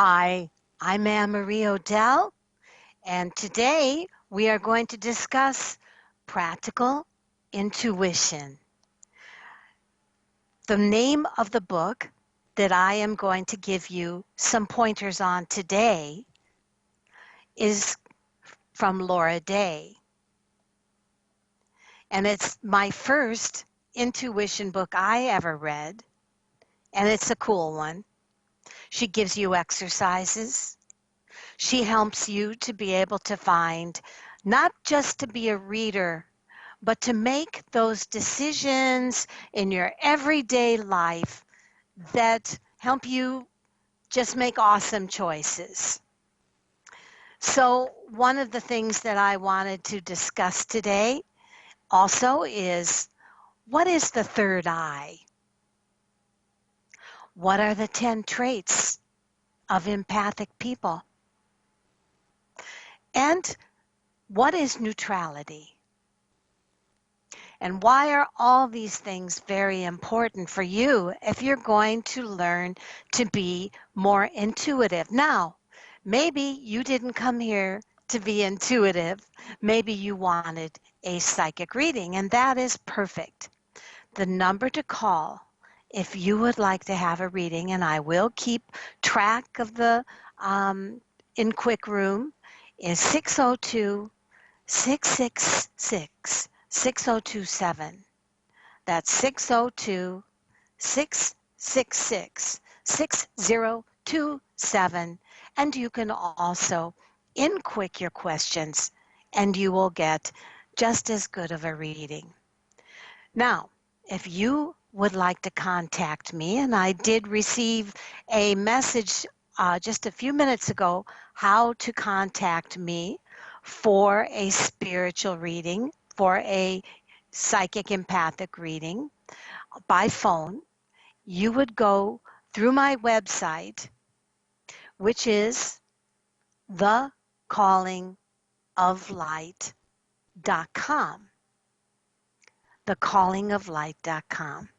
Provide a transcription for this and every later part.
Hi, I'm Anne-Marie Odell, and today we are going to discuss practical intuition. The name of the book that I am going to give you some pointers on today is from Laura Day. And it's my first intuition book I ever read, and it's a cool one. She gives you exercises. She helps you to be able to find, not just to be a reader, but to make those decisions in your everyday life that help you just make awesome choices. So one of the things that I wanted to discuss today also is, what is the third eye? What are the 10 traits of empathic people? And what is neutrality? And why are all these things very important for you if you're going to learn to be more intuitive? Now, maybe you didn't come here to be intuitive. Maybe you wanted a psychic reading, and that is perfect. The number to call if you would like to have a reading, and I will keep track of the in Quick Room, is 602-666-6027. That's 602-666-6027. And you can also in-quick your questions, and you will get just as good of a reading. Now, if you would like to contact me, and I did receive a message just a few minutes ago how to contact me for a spiritual reading, for a psychic empathic reading by phone, you would go through my website, which is thecallingoflight.com. thecallingoflight.com.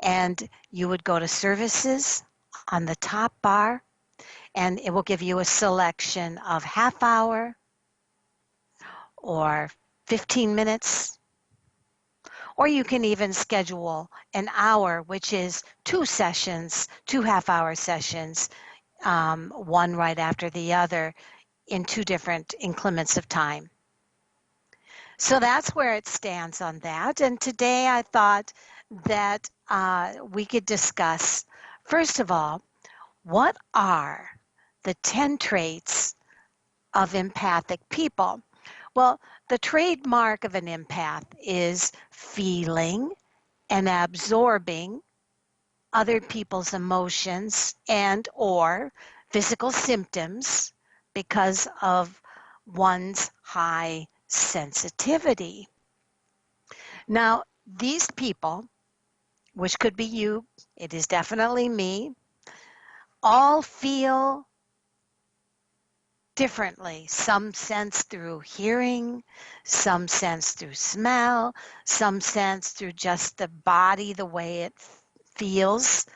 And you would go to services on the top bar, and it will give you a selection of half hour or 15 minutes, or you can even schedule an hour, which is 2 sessions, 2 half-hour sessions, one right after the other in 2 different increments of time. So that's where it stands on that. And today I thought that we could discuss, first of all, what are the 10 traits of empathic people? Well, the trademark of an empath is feeling and absorbing other people's emotions and or physical symptoms because of one's high sensitivity. Now, these people, which could be you, it is definitely me, all feel differently. Some sense through hearing, some sense through smell, some sense through just the body, the way it feels.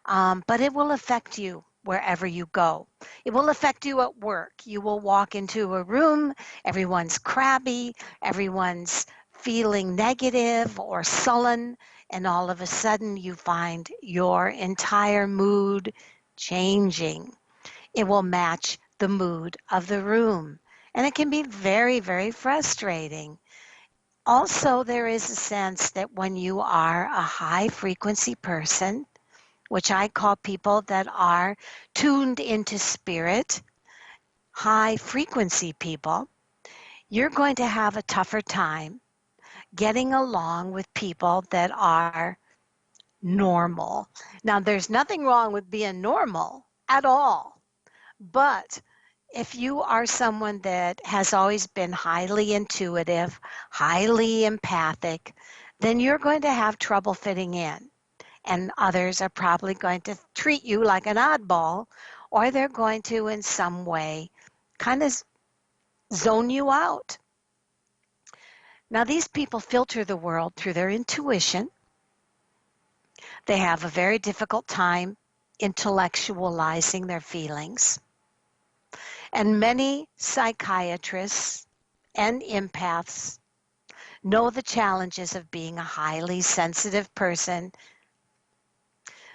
But it will affect you wherever you go. It will affect you at work. You will walk into a room, everyone's crabby, everyone's feeling negative or sullen, and all of a sudden you find your entire mood changing. It will match the mood of the room, and it can be very, very frustrating. Also, there is a sense that when you are a high frequency person, which I call people that are tuned into spirit, high frequency people, you're going to have a tougher time getting along with people that are normal. Now, there's nothing wrong with being normal at all, but if you are someone that has always been highly intuitive, highly empathic, then you're going to have trouble fitting in. And others are probably going to treat you like an oddball, or they're going to in some way kind of zone you out. Now, these people filter the world through their intuition. They have a very difficult time intellectualizing their feelings. And many psychiatrists and empaths know the challenges of being a highly sensitive person.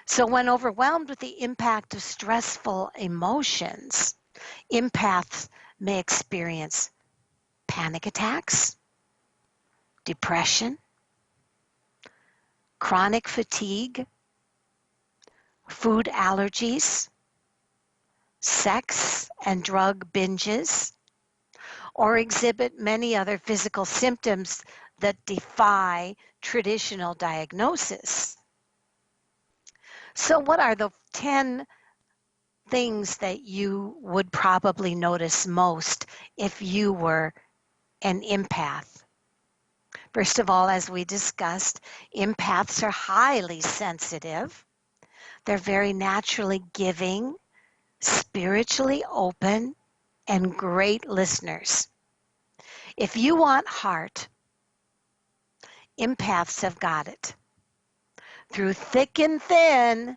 So when overwhelmed with the impact of stressful emotions, empaths may experience panic attacks, depression, chronic fatigue, food allergies, sex and drug binges, or exhibit many other physical symptoms that defy traditional diagnosis. So what are the 10 things that you would probably notice most if you were an empath? First of all, as we discussed, empaths are highly sensitive. They're very naturally giving, spiritually open, and great listeners. If you want heart, empaths have got it. Through thick and thin,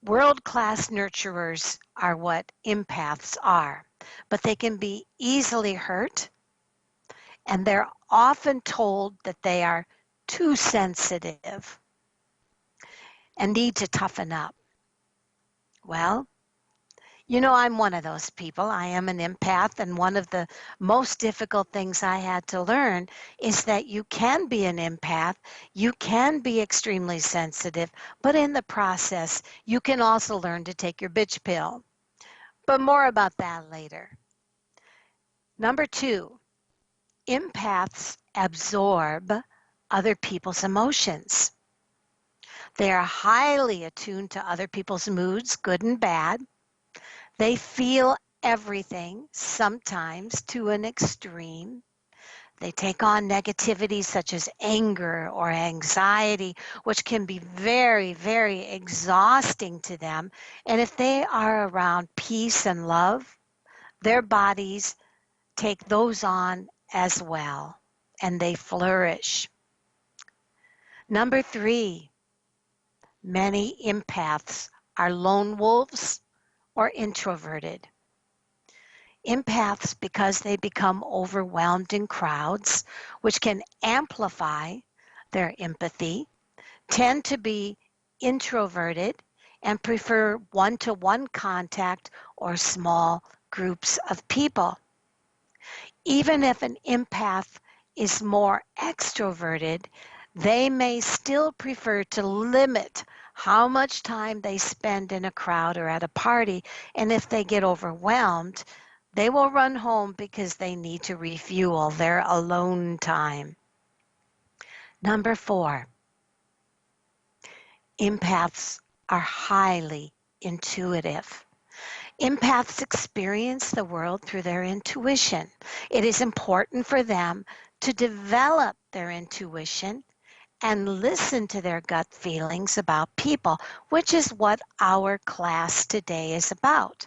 world-class nurturers are what empaths are, but they can be easily hurt, and they're often told that they are too sensitive and need to toughen up. Well, you know, I'm one of those people. I am an empath, and one of the most difficult things I had to learn is that you can be an empath, you can be extremely sensitive, but in the process, you can also learn to take your bitch pill. But more about that later. Number 2, empaths absorb other people's emotions. They are highly attuned to other people's moods, good and bad. They feel everything, sometimes to an extreme. They take on negativity such as anger or anxiety, which can be very, very exhausting to them. And if they are around peace and love, their bodies take those on as well, and they flourish. Number 3, many empaths are lone wolves or introverted. Empaths, because they become overwhelmed in crowds, which can amplify their empathy, tend to be introverted and prefer one-to-one contact or small groups of people. Even if an empath is more extroverted, they may still prefer to limit how much time they spend in a crowd or at a party, and if they get overwhelmed, they will run home because they need to refuel their alone time. Number 4, empaths are highly intuitive. Empaths experience the world through their intuition. It is important for them to develop their intuition and listen to their gut feelings about people, which is what our class today is about.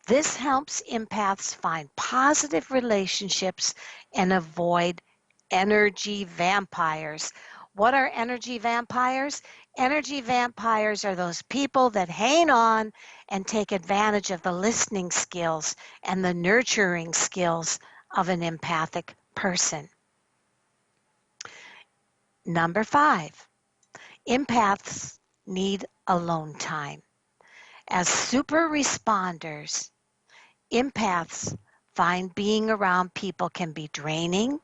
This helps empaths find positive relationships and avoid energy vampires. What are energy vampires? Energy vampires are those people that hang on and take advantage of the listening skills and the nurturing skills of an empathic person. Number 5, empaths need alone time. As super responders, empaths find being around people can be draining,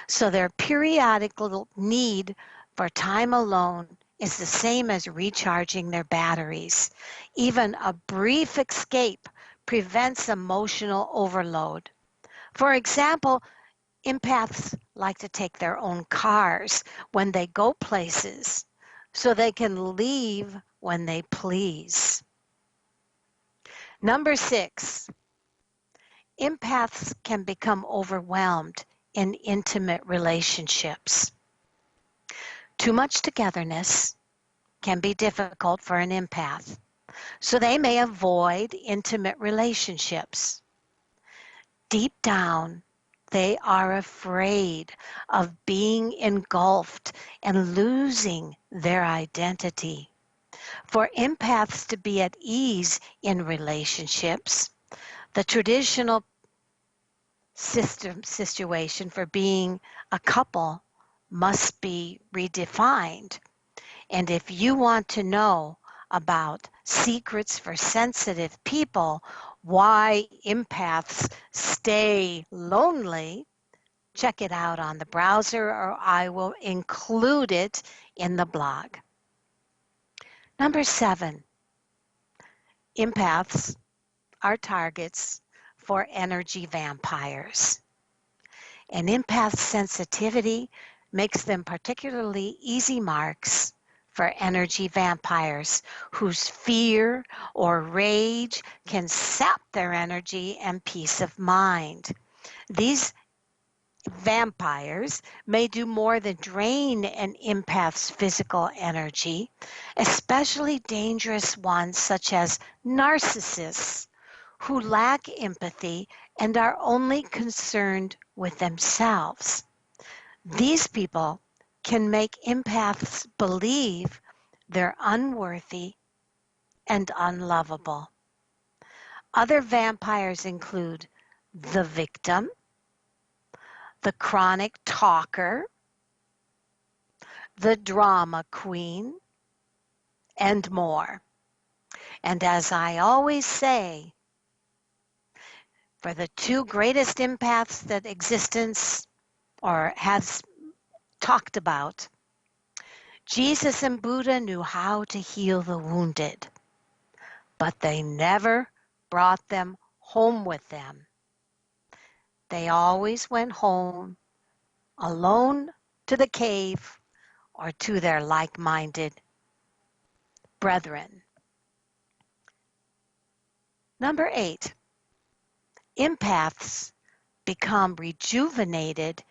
so their periodic little need for time alone is the same as recharging their batteries. Even a brief escape prevents emotional overload. For example, empaths like to take their own cars when they go places so they can leave when they please. Number 6, empaths can become overwhelmed in intimate relationships. Too much togetherness can be difficult for an empath, so they may avoid intimate relationships. Deep down, they are afraid of being engulfed and losing their identity. For empaths to be at ease in relationships, the traditional situation for being a couple must be redefined. And if you want to know about secrets for sensitive people, why empaths stay lonely, check it out on the browser, or I will include it in the blog. Number 7, empaths are targets for energy vampires. And empath sensitivity makes them particularly easy marks for energy vampires whose fear or rage can sap their energy and peace of mind. These vampires may do more than drain an empath's physical energy, especially dangerous ones such as narcissists who lack empathy and are only concerned with themselves. These people can make empaths believe they're unworthy and unlovable. Other vampires include the victim, the chronic talker, the drama queen, and more. And as I always say, for the two greatest empaths that existence or has talked about, Jesus and Buddha knew how to heal the wounded, but they never brought them home with them. They always went home alone to the cave or to their like-minded brethren. Number 8, empaths become rejuvenated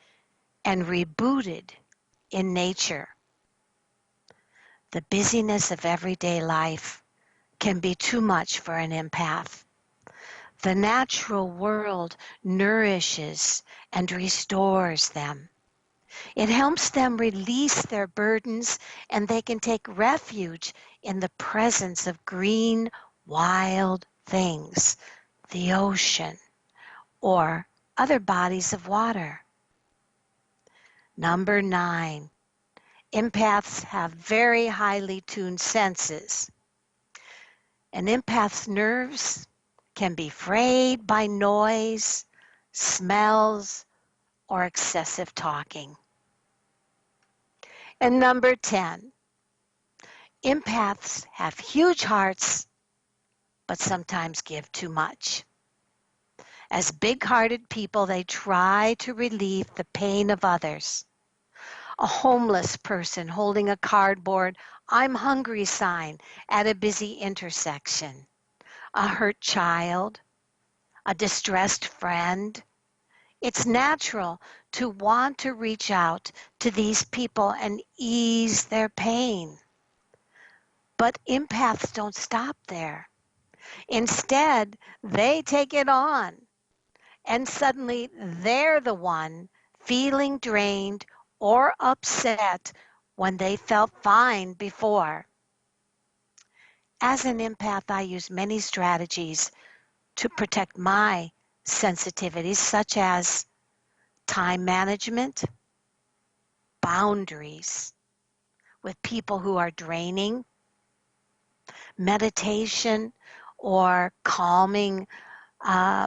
and rebooted in nature. The busyness of everyday life can be too much for an empath. The natural world nourishes and restores them. It helps them release their burdens, and they can take refuge in the presence of green, wild things, the ocean, or other bodies of water. Number 9, empaths have very highly tuned senses. An empath's nerves can be frayed by noise, smells, or excessive talking. And number 10, empaths have huge hearts, but sometimes give too much. As big-hearted people, they try to relieve the pain of others. A homeless person holding a cardboard "I'm hungry" sign at a busy intersection. A hurt child, a distressed friend. It's natural to want to reach out to these people and ease their pain. But empaths don't stop there. Instead, they take it on, and suddenly they're the one feeling drained or upset when they felt fine before. As an empath, I use many strategies to protect my sensitivities, such as time management, boundaries with people who are draining, meditation or calming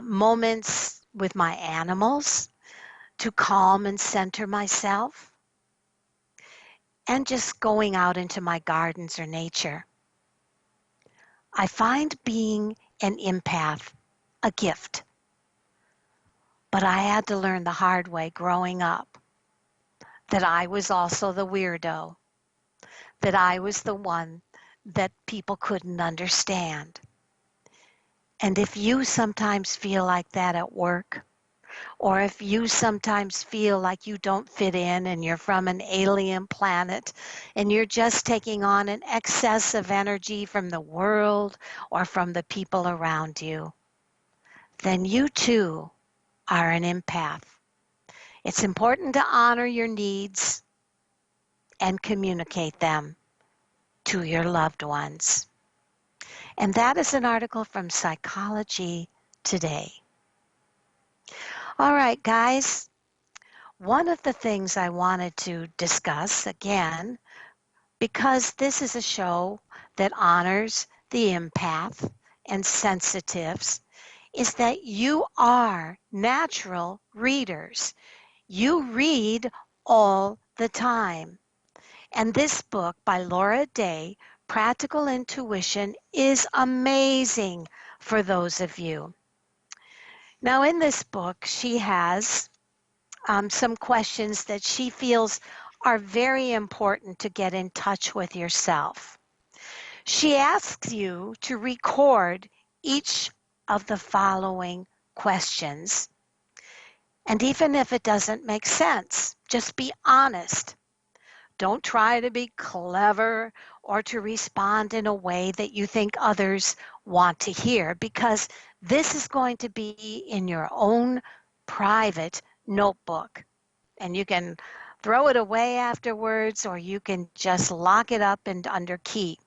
moments with my animals to calm and center myself, and just going out into my gardens or nature. I find being an empath a gift, but I had to learn the hard way growing up that I was also the weirdo, that I was the one that people couldn't understand. And if you sometimes feel like that at work, or if you sometimes feel like you don't fit in and you're from an alien planet and you're just taking on an excess of energy from the world or from the people around you, then you too are an empath. It's important to honor your needs and communicate them to your loved ones. And that is an article from Psychology Today. All right, guys. One of the things I wanted to discuss again, because this is a show that honors the empath and sensitives, is that you are natural readers. You read all the time. And this book by Laura Day, Practical Intuition, is amazing for those of you. Now, in this book, she has some questions that she feels are very important to get in touch with yourself. She asks you to record each of the following questions. And even if it doesn't make sense, just be honest. Don't try to be clever or to respond in a way that you think others want to hear, because this is going to be in your own private notebook. And you can throw it away afterwards, or you can just lock it up and under key.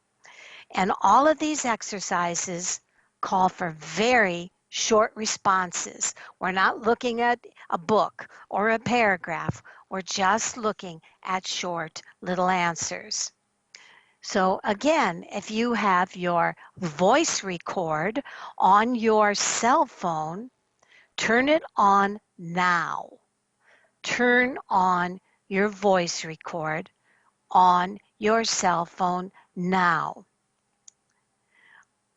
And all of these exercises call for very short responses. We're not looking at a book or a paragraph. We're just looking at short little answers. So again, if you have your voice record on your cell phone, turn it on now. Turn on your voice record on your cell phone now.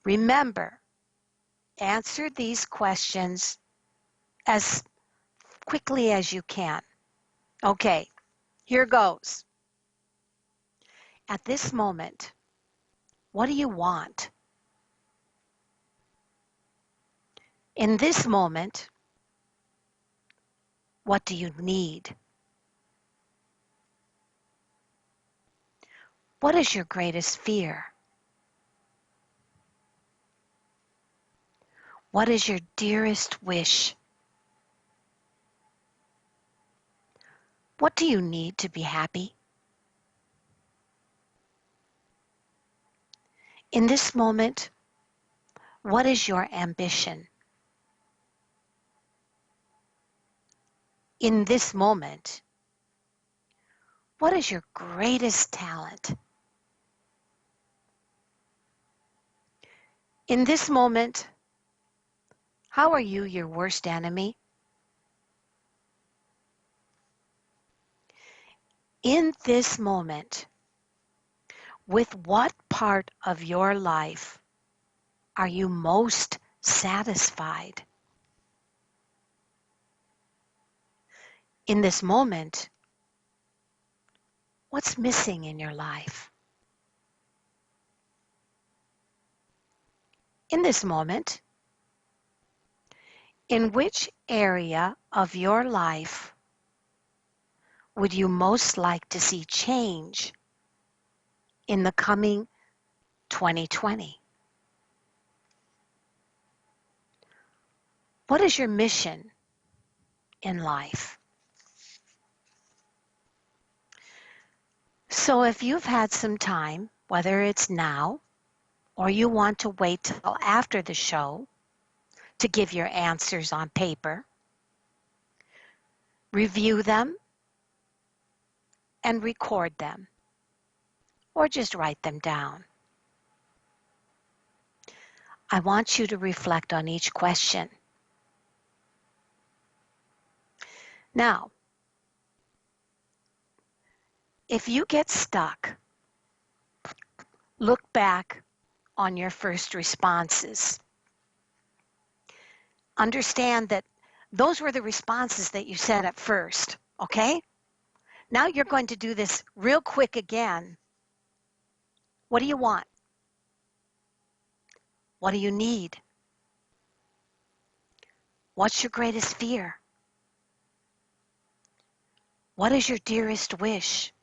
Remember, answer these questions as quickly as you can. Okay, here goes. At this moment, what do you want? In this moment, what do you need? What is your greatest fear? What is your dearest wish? What do you need to be happy? In this moment, what is your ambition? In this moment, what is your greatest talent? In this moment, how are you your worst enemy? In this moment, with what part of your life are you most satisfied? In this moment, what's missing in your life? In this moment, in which area of your life would you most like to see change in the coming 2020? What is your mission in life? So if you've had some time, whether it's now or you want to wait till after the show to give your answers on paper, review them and record them, or just write them down. I want you to reflect on each question. Now, if you get stuck, look back on your first responses. Understand that those were the responses that you said at first, okay? Now you're going to do this real quick again. What do you want? What do you need? What's your greatest fear? What is your dearest wish?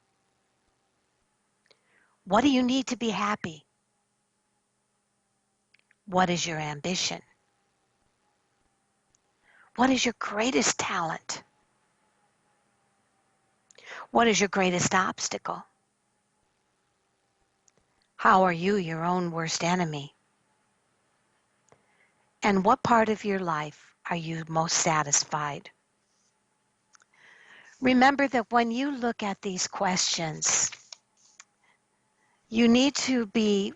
What do you need to be happy? What is your ambition? What is your greatest talent? What is your greatest obstacle? How are you your own worst enemy? And what part of your life are you most satisfied? Remember that when you look at these questions, you need to be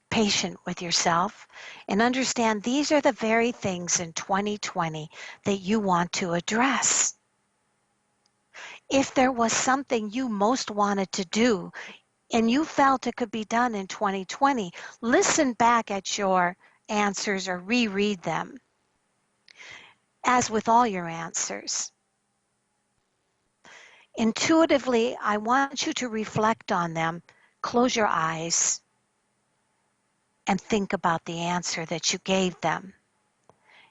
patient with yourself and understand these are the very things in 2020 that you want to address. If there was something you most wanted to do and you felt it could be done in 2020, listen back at your answers or reread them. As with all your answers, intuitively, I want you to reflect on them, close your eyes, and think about the answer that you gave them.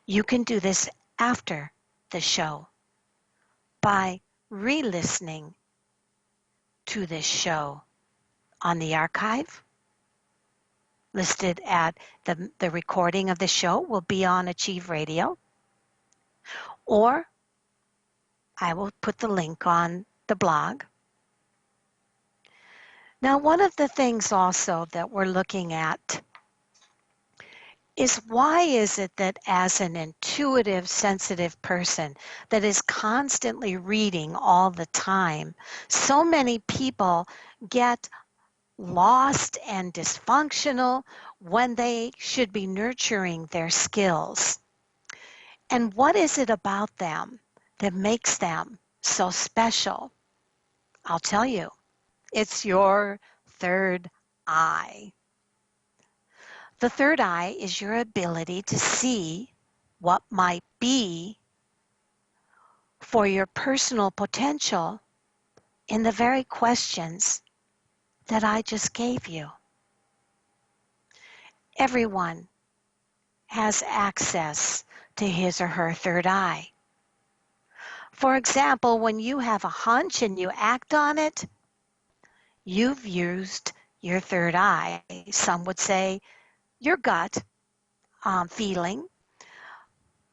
You can do this after the show by re-listening to this show on the archive. Listed at the recording of the show will be on Achieve Radio, or I will put the link on the blog. Now, one of the things also that we're looking at is why is it that as an intuitive, sensitive person that is constantly reading all the time, so many people get lost and dysfunctional when they should be nurturing their skills? And what is it about them that makes them so special? I'll tell you, it's your third eye. The third eye is your ability to see what might be for your personal potential in the very questions that I just gave you. Everyone has access to his or her third eye. For example, when you have a hunch and you act on it, you've used your third eye. Some would say your gut feeling,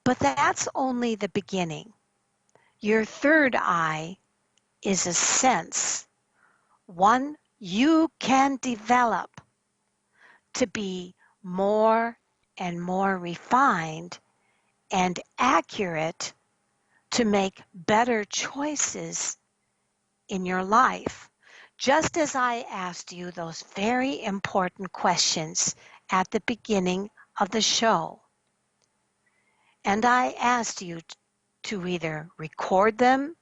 but that's only the beginning. Your third eye is a sense, one you can develop to be more and more refined and accurate to make better choices in your life. Just as I asked you those very important questions at the beginning of the show, and I asked you to either record them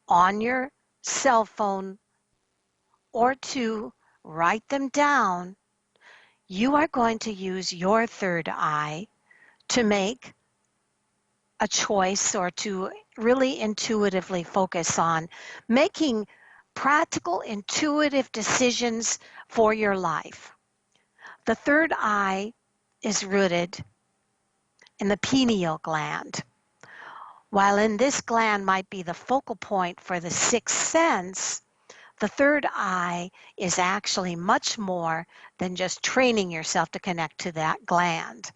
on your cell phone or to write them down, you are going to use your third eye to make a choice or to really intuitively focus on making practical, intuitive decisions for your life. The third eye is rooted in the pineal gland. While in this gland might be the focal point for the sixth sense, the third eye is actually much more than just training yourself to connect to that gland.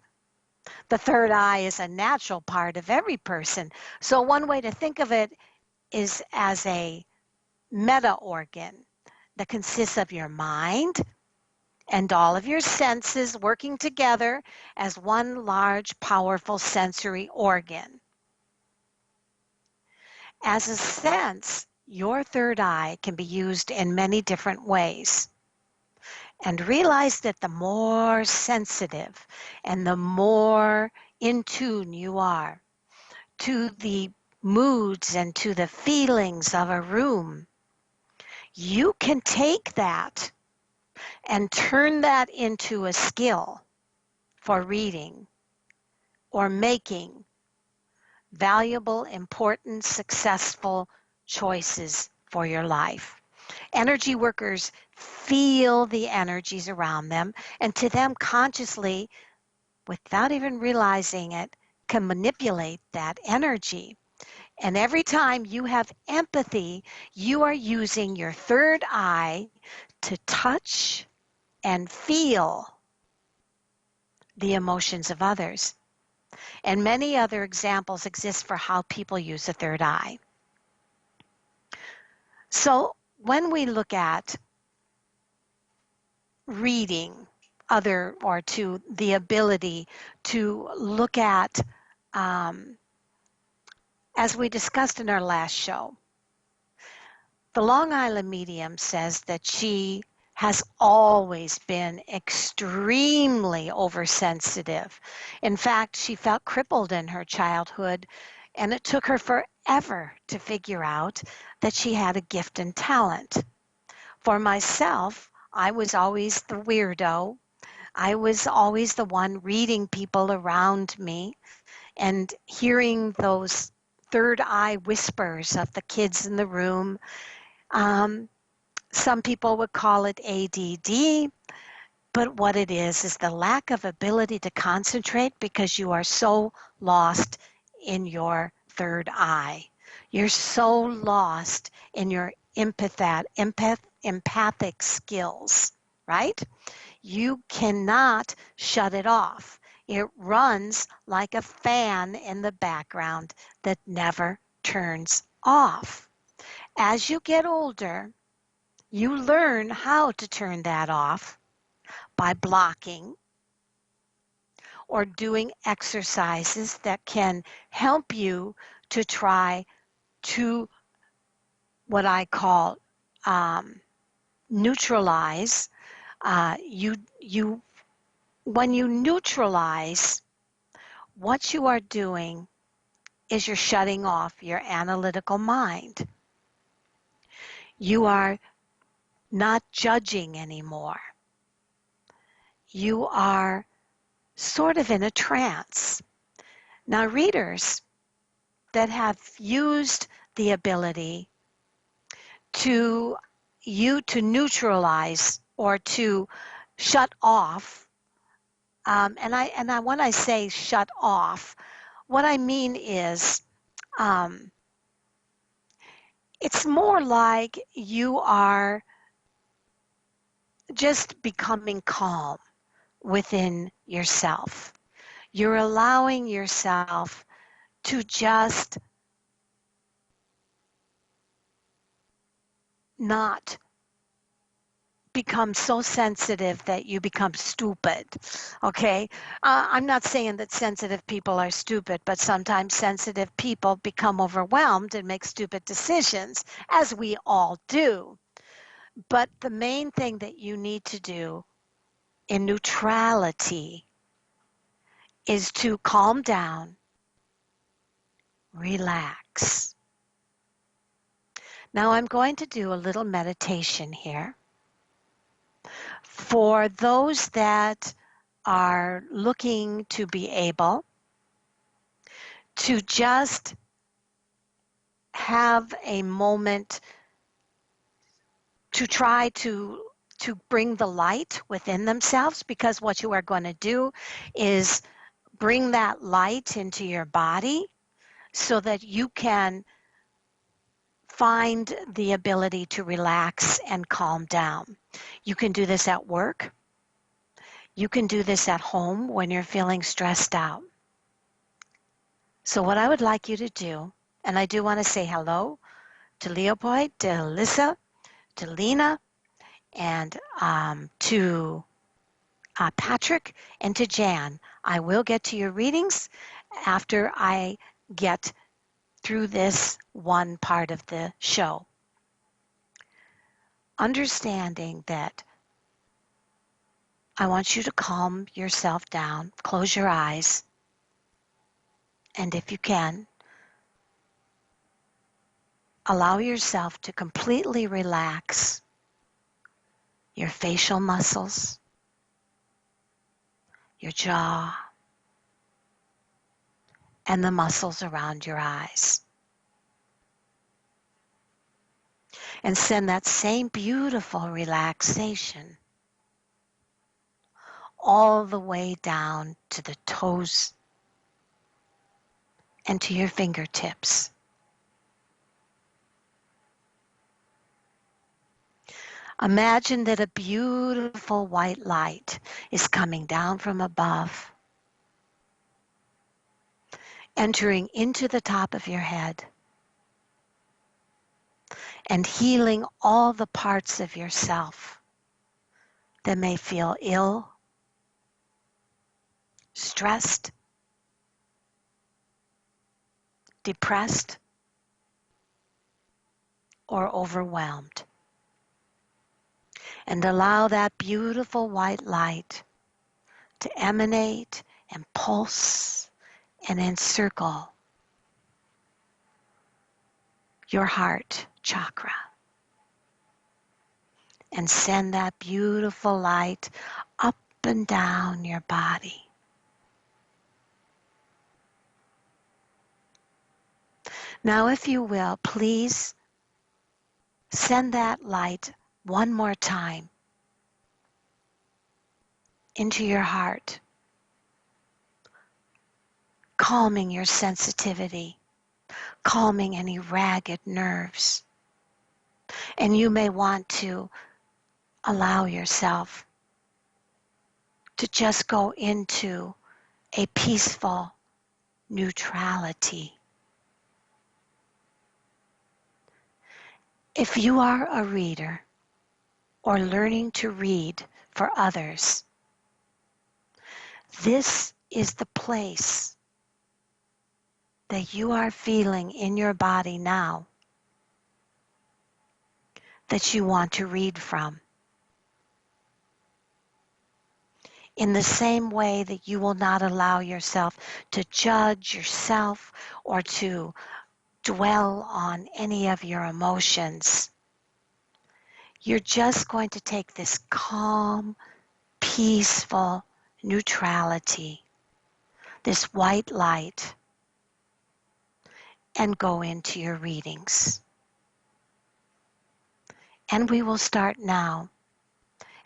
The third eye is a natural part of every person. So one way to think of it is as a meta organ that consists of your mind and all of your senses working together as one large, powerful sensory organ. As a sense, your third eye can be used in many different ways. And realize that the more sensitive and the more in tune you are to the moods and to the feelings of a room, you can take that and turn that into a skill for reading or making valuable, important, successful choices for your life. Energy workers feel the energies around them, and to them consciously, without even realizing it, can manipulate that energy. And every time you have empathy, you are using your third eye to touch and feel the emotions of others. And many other examples exist for how people use the third eye. So when we look at reading other, or to the ability to look at, um, as we discussed in our last show, the Long Island medium says that she has always been extremely oversensitive. In fact, she felt crippled in her childhood, and it took her forever to figure out that she had a gift and talent. For myself, I was always the weirdo. I was always the one reading people around me and hearing those third eye whispers of the kids in the room. Um, some people would call it ADD, but what it is the lack of ability to concentrate because you are so lost in your third eye. You're so lost in your empathic skills, right? You cannot shut it off. It runs like a fan in the background that never turns off. As you get older, you learn how to turn that off by blocking or doing exercises that can help you to try to, what I call, um, neutralize. You when you neutralize, what you are doing is you're shutting off your analytical mind. You are not judging anymore. You are sort of in a trance. Now, readers that have used the ability to to neutralize or to shut off, and when I say shut off, what I mean is, um, it's more like you are just becoming calm within yourself. You're allowing yourself to just not become so sensitive that you become stupid. Okay? I'm not saying that sensitive people are stupid, but sometimes sensitive people become overwhelmed and make stupid decisions, as we all do. But the main thing that you need to do in neutrality is to calm down, relax. Now I'm going to do a little meditation here. For those that are looking to be able to just have a moment to try to bring the light within themselves, because what you are going to do is bring that light into your body so that you can find the ability to relax and calm down. You can do this at work. You can do this at home when you're feeling stressed out. So what I would like you to do, and I do want to say hello to Leopold, to Alyssa, to Lena, and to Patrick, and to Jan. I will get to your readings after I get through this one part of the show. Understanding that I want you to calm yourself down, close your eyes, and if you can, allow yourself to completely relax your facial muscles, your jaw, and the muscles around your eyes. And send that same beautiful relaxation all the way down to the toes and to your fingertips. Imagine that a beautiful white light is coming down from above, entering into the top of your head, and healing all the parts of yourself that may feel ill, stressed, depressed, or overwhelmed. And allow that beautiful white light to emanate and pulse and encircle your heart chakra. And send that beautiful light up and down your body. Now, if you will, please send that light one more time into your heart, calming your sensitivity, calming any ragged nerves. And you may want to allow yourself to just go into a peaceful neutrality. If you are a reader or learning to read for others, this is the place that you are feeling in your body now that you want to read from. In the same way that you will not allow yourself to judge yourself or to dwell on any of your emotions, you're just going to take this calm, peaceful neutrality, this white light, and go into your readings. And we will start now.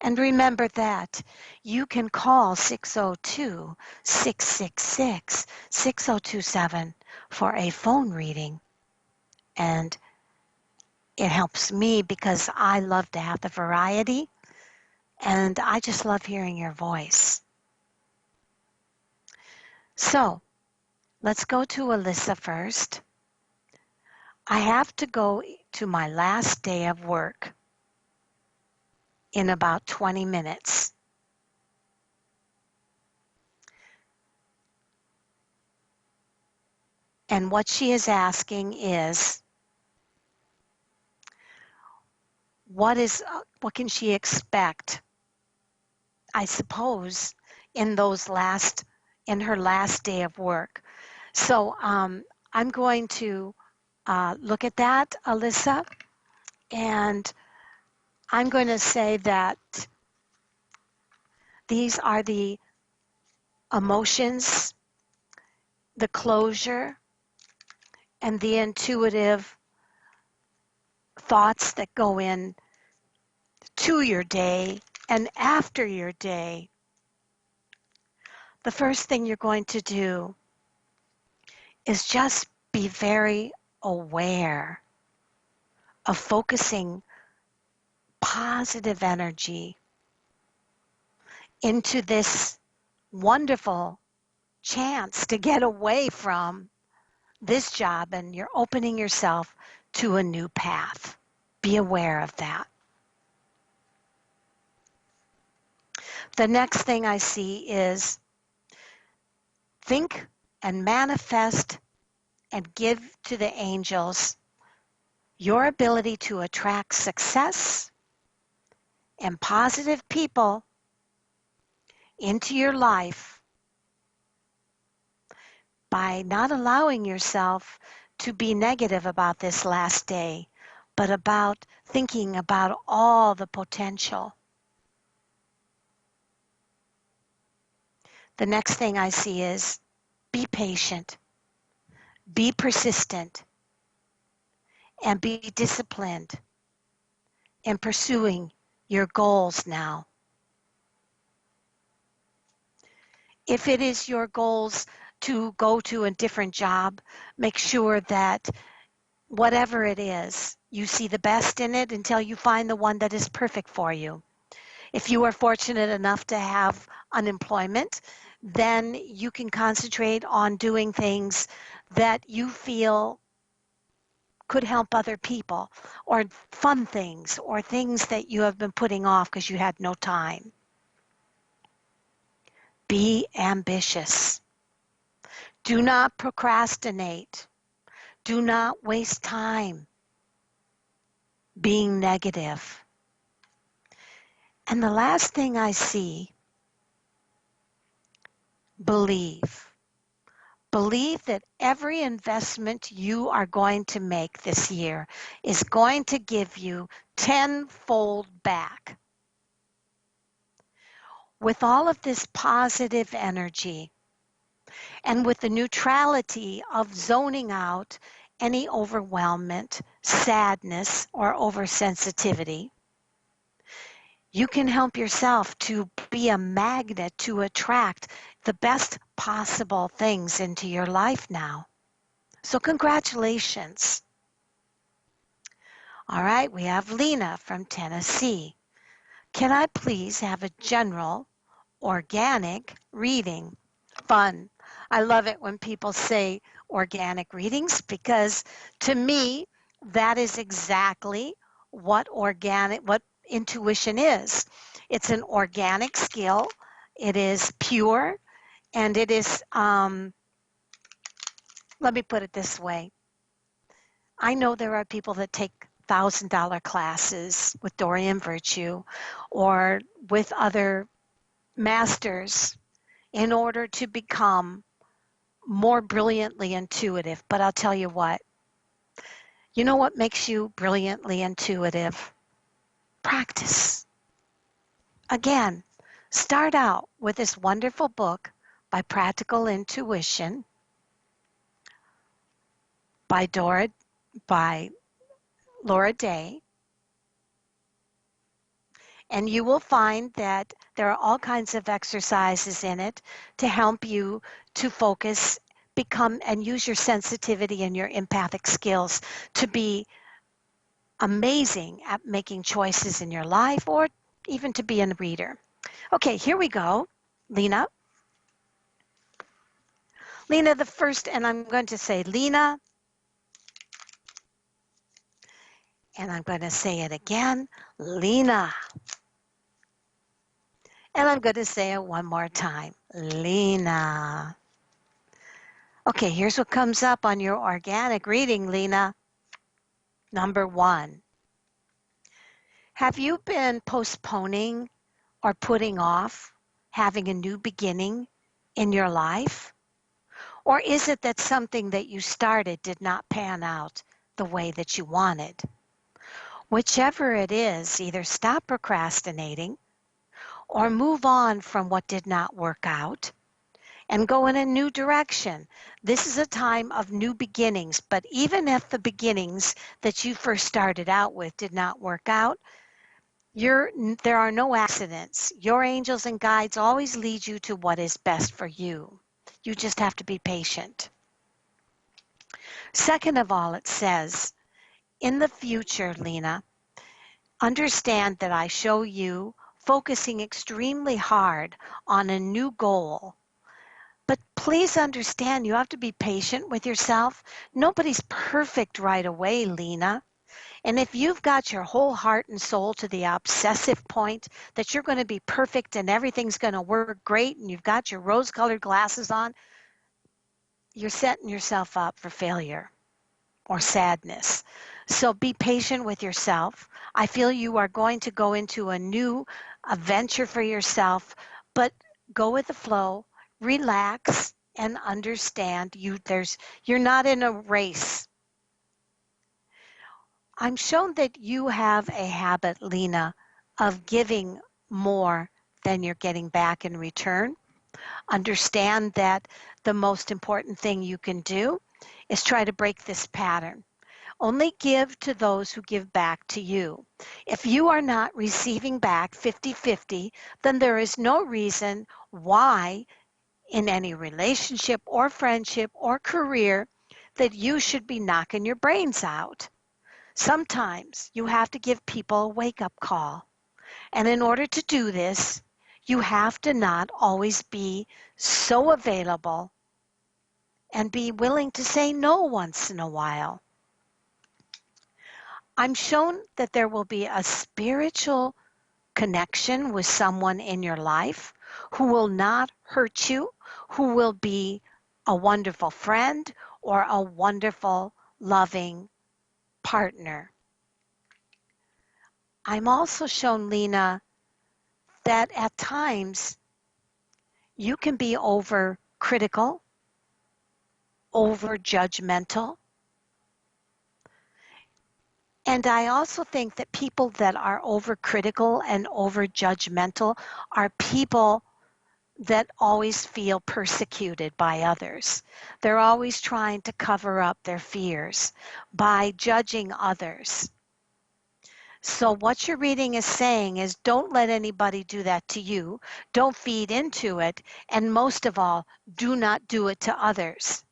And remember that you can call 602-666-6027 for a phone reading. And it helps me because I love to have the variety, and I just love hearing your voice. So, let's go to Alyssa first. I have to go to my last day of work in about 20 minutes. And what she is asking is, what can she expect, I suppose, in her last day of work? So I'm going to look at that, Alyssa, and I'm going to say that these are the emotions, the closure, and the intuitive thoughts that go in to your day and after your day. The first thing you're going to do is just be very aware of focusing positive energy into this wonderful chance to get away from this job, and you're opening yourself to a new path. Be aware of that. The next thing I see is think and manifest and give to the angels your ability to attract success and positive people into your life by not allowing yourself to be negative about this last day, but about thinking about all the potential. The next thing I see is be patient, be persistent, and be disciplined in pursuing your goals now. If it is your goals to go to a different job, make sure that whatever it is, you see the best in it until you find the one that is perfect for you. If you are fortunate enough to have unemployment, then you can concentrate on doing things that you feel could help other people, or fun things, or things that you have been putting off because you had no time. Be ambitious. Do not procrastinate. Do not waste time being negative. And the last thing I see, believe. Believe that every investment you are going to make this year is going to give you tenfold back. With all of this positive energy and with the neutrality of zoning out any overwhelmment, sadness, or oversensitivity, you can help yourself to be a magnet to attract the best possible things into your life now. So congratulations. All right, we have Lena from Tennessee. Can I please have a general organic reading? Fun. I love it when people say organic readings because to me, that is exactly what intuition is. It's an organic skill. It is pure and it is, let me put it this way. I know there are people that take $1,000 classes with Dorian Virtue or with other masters in order to become more brilliantly intuitive. But I'll tell you what, you know what makes you brilliantly intuitive? Practice. Again, start out with this wonderful book by Practical Intuition by Laura Day. And you will find that there are all kinds of exercises in it to help you to focus, become, and use your sensitivity and your empathic skills to be amazing at making choices in your life or even to be a reader. Okay, here we go. Lena. Lena the first, and I'm going to say Lena, and I'm going to say it again, Lena. And I'm going to say it one more time, Lena. Okay, here's what comes up on your organic reading, Lena. Number 1. Have you been postponing or putting off having a new beginning in your life? Or is it that something that you started did not pan out the way that you wanted? Whichever it is, either stop procrastinating or move on from what did not work out and go in a new direction. This is a time of new beginnings, but even if the beginnings that you first started out with did not work out, there are no accidents. Your angels and guides always lead you to what is best for you. You just have to be patient. Second of all, it says, in the future, Lena, understand that I show you focusing extremely hard on a new goal. But please understand, you have to be patient with yourself. Nobody's perfect right away, Lena. And if you've got your whole heart and soul to the obsessive point that you're going to be perfect and everything's going to work great and you've got your rose-colored glasses on, you're setting yourself up for failure or sadness. So be patient with yourself. I feel you are going to go into a new adventure for yourself, but go with the flow, relax, and understand you're not in a race. I'm shown that you have a habit, Lena, of giving more than you're getting back in return. Understand that the most important thing you can do is try to break this pattern. Only give to those who give back to you. If you are not receiving back 50-50, then there is no reason why in any relationship or friendship or career that you should be knocking your brains out. Sometimes you have to give people a wake-up call. And in order to do this, you have to not always be so available and be willing to say no once in a while. I'm shown that there will be a spiritual connection with someone in your life who will not hurt you, who will be a wonderful friend or a wonderful, loving partner. I'm also shown, Lena, that at times you can be over critical, over judgmental. And I also think that people that are overcritical and over judgmental are people that always feel persecuted by others. They're always trying to cover up their fears by judging others. So what your reading is saying is don't let anybody do that to you. Don't feed into it. And most of all, do not do it to others.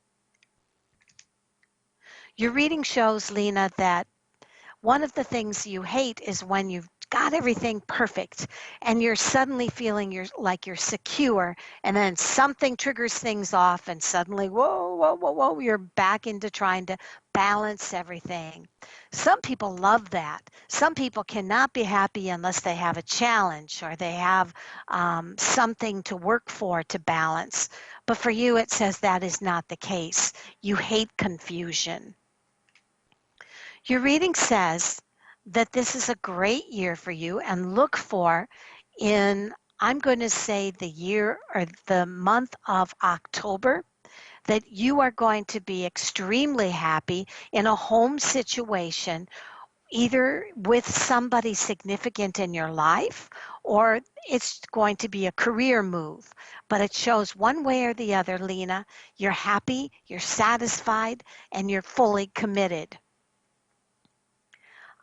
Your reading shows, Lena, that one of the things you hate is when you've got everything perfect and you're suddenly feeling you're secure, and then something triggers things off and suddenly, whoa, whoa, whoa, whoa, you're back into trying to balance everything. Some people love that. Some people cannot be happy unless they have a challenge or they have something to work for to balance. But for you, it says that is not the case. You hate confusion. Your reading says that this is a great year for you, and look for in, I'm going to say, the year or the month of October, that you are going to be extremely happy in a home situation, either with somebody significant in your life or it's going to be a career move. But it shows one way or the other, Lena, you're happy, you're satisfied, and you're fully committed.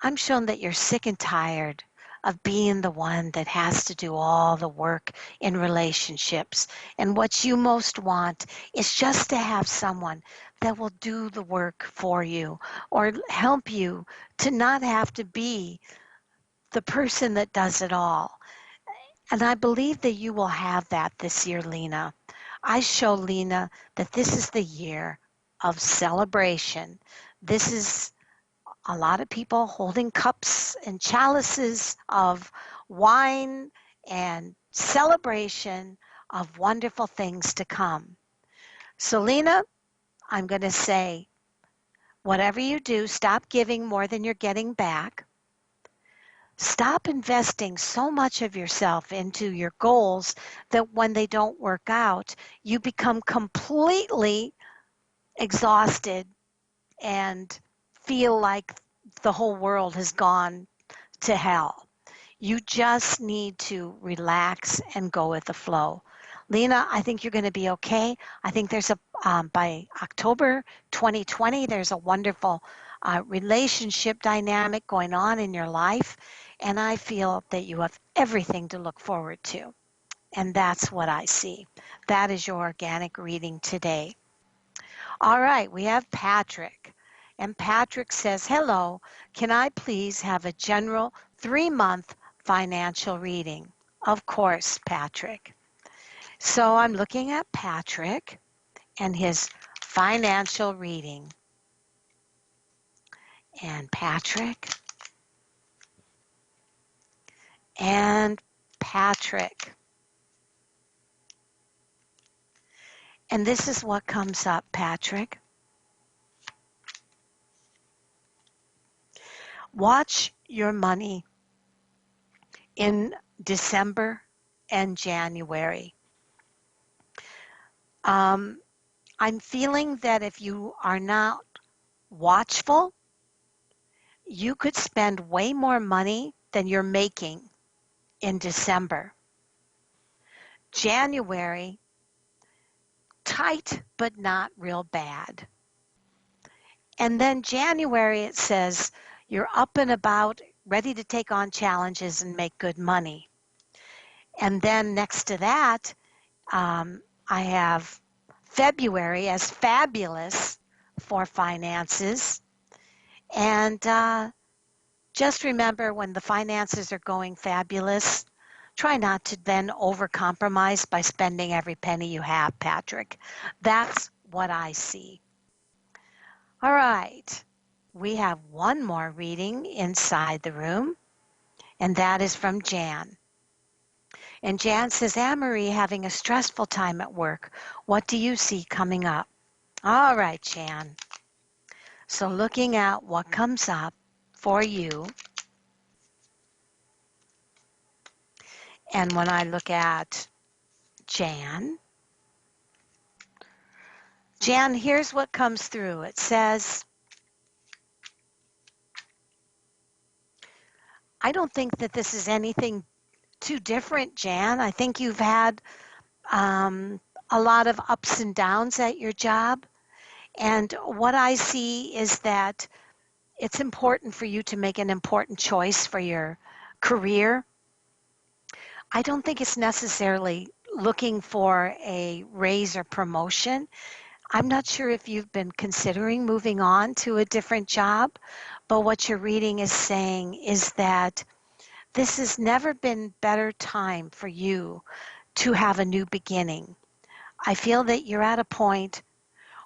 I'm shown that you're sick and tired of being the one that has to do all the work in relationships. And what you most want is just to have someone that will do the work for you or help you to not have to be the person that does it all. And I believe that you will have that this year, Lena. I show, Lena, that this is the year of celebration. This is a lot of people holding cups and chalices of wine and celebration of wonderful things to come. So, Lena, I'm going to say, whatever you do, stop giving more than you're getting back. Stop investing so much of yourself into your goals that when they don't work out, you become completely exhausted and feel like the whole world has gone to hell. You just need to relax and go with the flow. Lena, I think you're going to be okay. I think there's by October 2020, there's a wonderful relationship dynamic going on in your life. And I feel that you have everything to look forward to. And that's what I see. That is your organic reading today. All right, we have Patrick. And Patrick says, hello, can I please have a general 3-month financial reading? Of course, Patrick. So I'm looking at Patrick and his financial reading. And Patrick and Patrick. And this is what comes up, Patrick. Watch your money in December and January. I'm feeling that if you are not watchful, you could spend way more money than you're making in December. January, tight but not real bad. And then January, it says you're up and about, ready to take on challenges and make good money. And then next to that, I have February as fabulous for finances. And just remember, when the finances are going fabulous, try not to then overcompromise by spending every penny you have, Patrick. That's what I see. All right. we have one more reading inside the room, and that is from Jan. And Jan says, Anne-Marie, having a stressful time at work. What do you see coming up? All right, Jan. So looking at what comes up for you, and when I look at Jan, here's what comes through. It says, I don't think that this is anything too different, Jan. I think you've had a lot of ups and downs at your job. And what I see is that it's important for you to make an important choice for your career. I don't think it's necessarily looking for a raise or promotion. I'm not sure if you've been considering moving on to a different job, but what your reading is saying is that this has never been better time for you to have a new beginning. I feel that you're at a point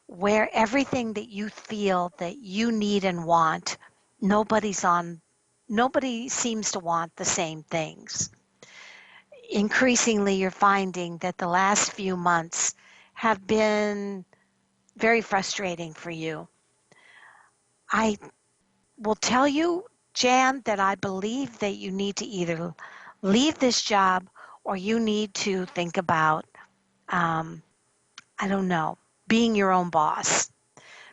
where everything that you feel that you need and want, nobody seems to want the same things. Increasingly, you're finding that the last few months have been very frustrating for you. I will tell you, Jan, that I believe that you need to either leave this job or you need to think about, I don't know, being your own boss.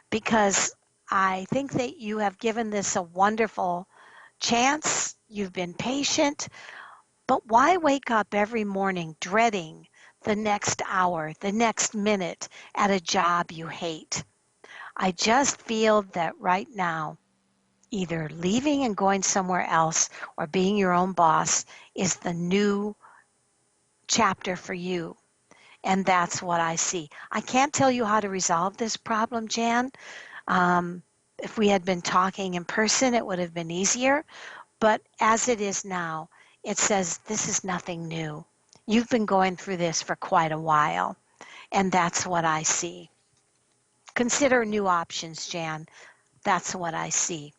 Because I think that you have given this a wonderful chance. You've been patient, but why wake up every morning dreading the next hour, the next minute at a job you hate? I just feel that right now, either leaving and going somewhere else or being your own boss is the new chapter for you. And that's what I see. I can't tell you how to resolve this problem, Jan. If we had been talking in person, it would have been easier. But as it is now, it says this is nothing new. You've been going through this for quite a while, and that's what I see. Consider new options, Jan. That's what I see.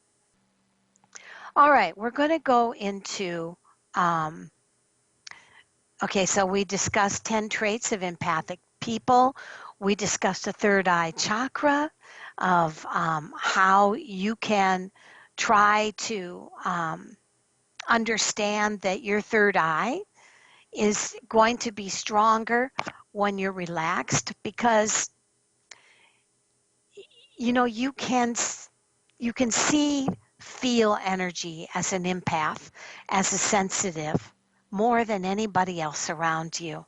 All right, we're going to go into, okay, so we discussed 10 traits of empathic people. We discussed the third eye chakra of how you can try to understand that your third eye is going to be stronger when you're relaxed, because you know you can see, feel energy as an empath, as a sensitive, more than anybody else around you.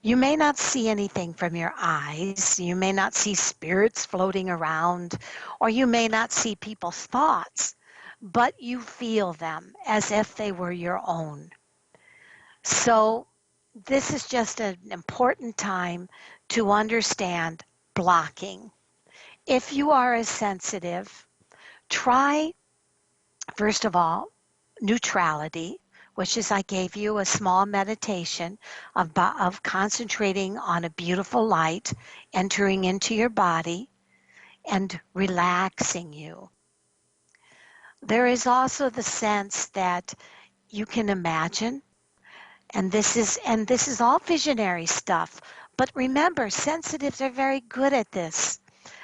You may not see anything from your eyes, you may not see spirits floating around, or you may not see people's thoughts, but you feel them as if they were your own. So this is just an important time to understand blocking. If you are a sensitive, try, first of all, neutrality, which is I gave you a small meditation of concentrating on a beautiful light entering into your body and relaxing you. There is also the sense that you can imagine, and this is all visionary stuff, but remember, sensitives are very good at this.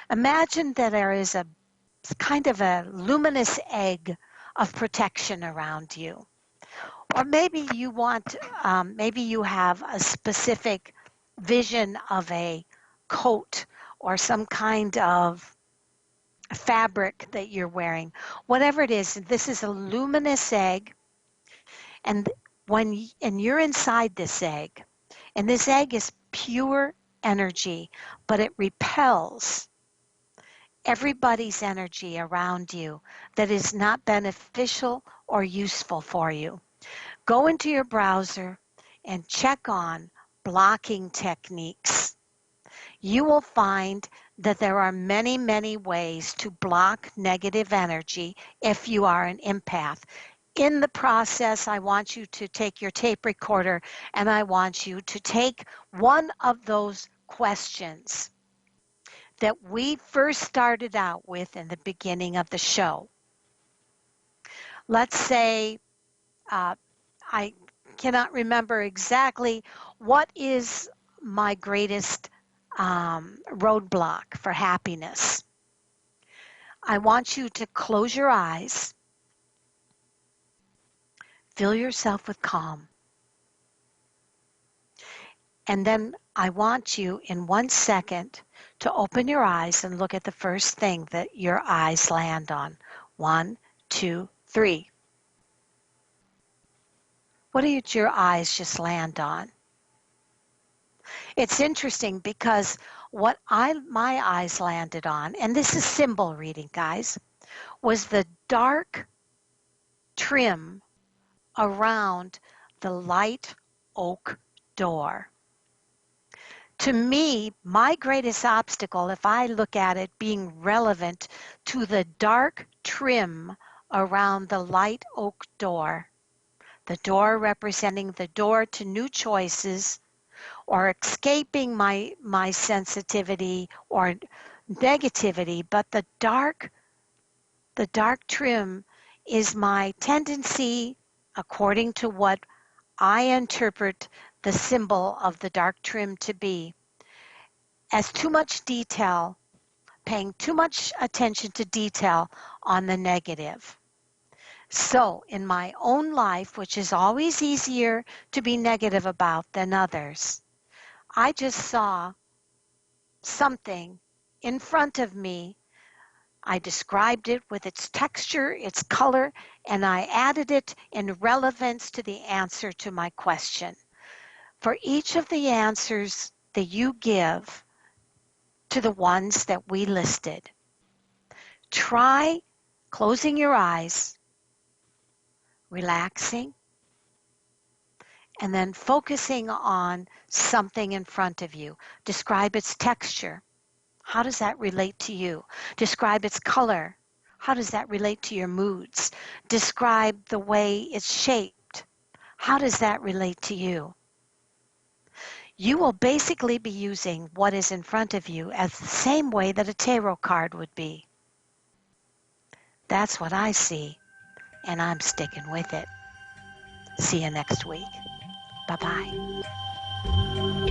Imagine that there is a kind of a luminous egg of protection around you. Or maybe you want, maybe you have a specific vision of a coat or some kind of fabric that you're wearing. Whatever it is, this is a luminous egg, and and you're inside this egg, and this egg is pure energy, but it repels everybody's energy around you that is not beneficial or useful for you. Go into your browser and check on blocking techniques. You will find that there are many, many ways to block negative energy if you are an empath. In the process, I want you to take your tape recorder and I want you to take one of those questions. that we first started out with in the beginning of the show. Let's say I cannot remember exactly what is my greatest roadblock for happiness. I want you to close your eyes, fill yourself with calm, and then I want you in 1 second to open your eyes and look at the first thing that your eyes land on. 1, 2, 3. What did your eyes just land on? It's interesting because what my eyes landed on, and this is symbol reading, guys, was the dark trim around the light oak door. To me, my greatest obstacle, if I look at it being relevant to the dark trim around the light oak door, the door representing the door to new choices, or escaping my sensitivity or negativity, but the dark trim is my tendency, according to what I interpret the symbol of the dark trim to be, as too much detail, paying too much attention to detail on the negative. So in my own life, which is always easier to be negative about than others, I just saw something in front of me. I described it with its texture, its color, and I added it in relevance to the answer to my question. For each of the answers that you give to the ones that we listed, try closing your eyes, relaxing, and then focusing on something in front of you. Describe its texture. How does that relate to you? Describe its color. How does that relate to your moods? Describe the way it's shaped. How does that relate to you? You will basically be using what is in front of you as the same way that a tarot card would be. That's what I see, and I'm sticking with it. See you next week. Bye-bye.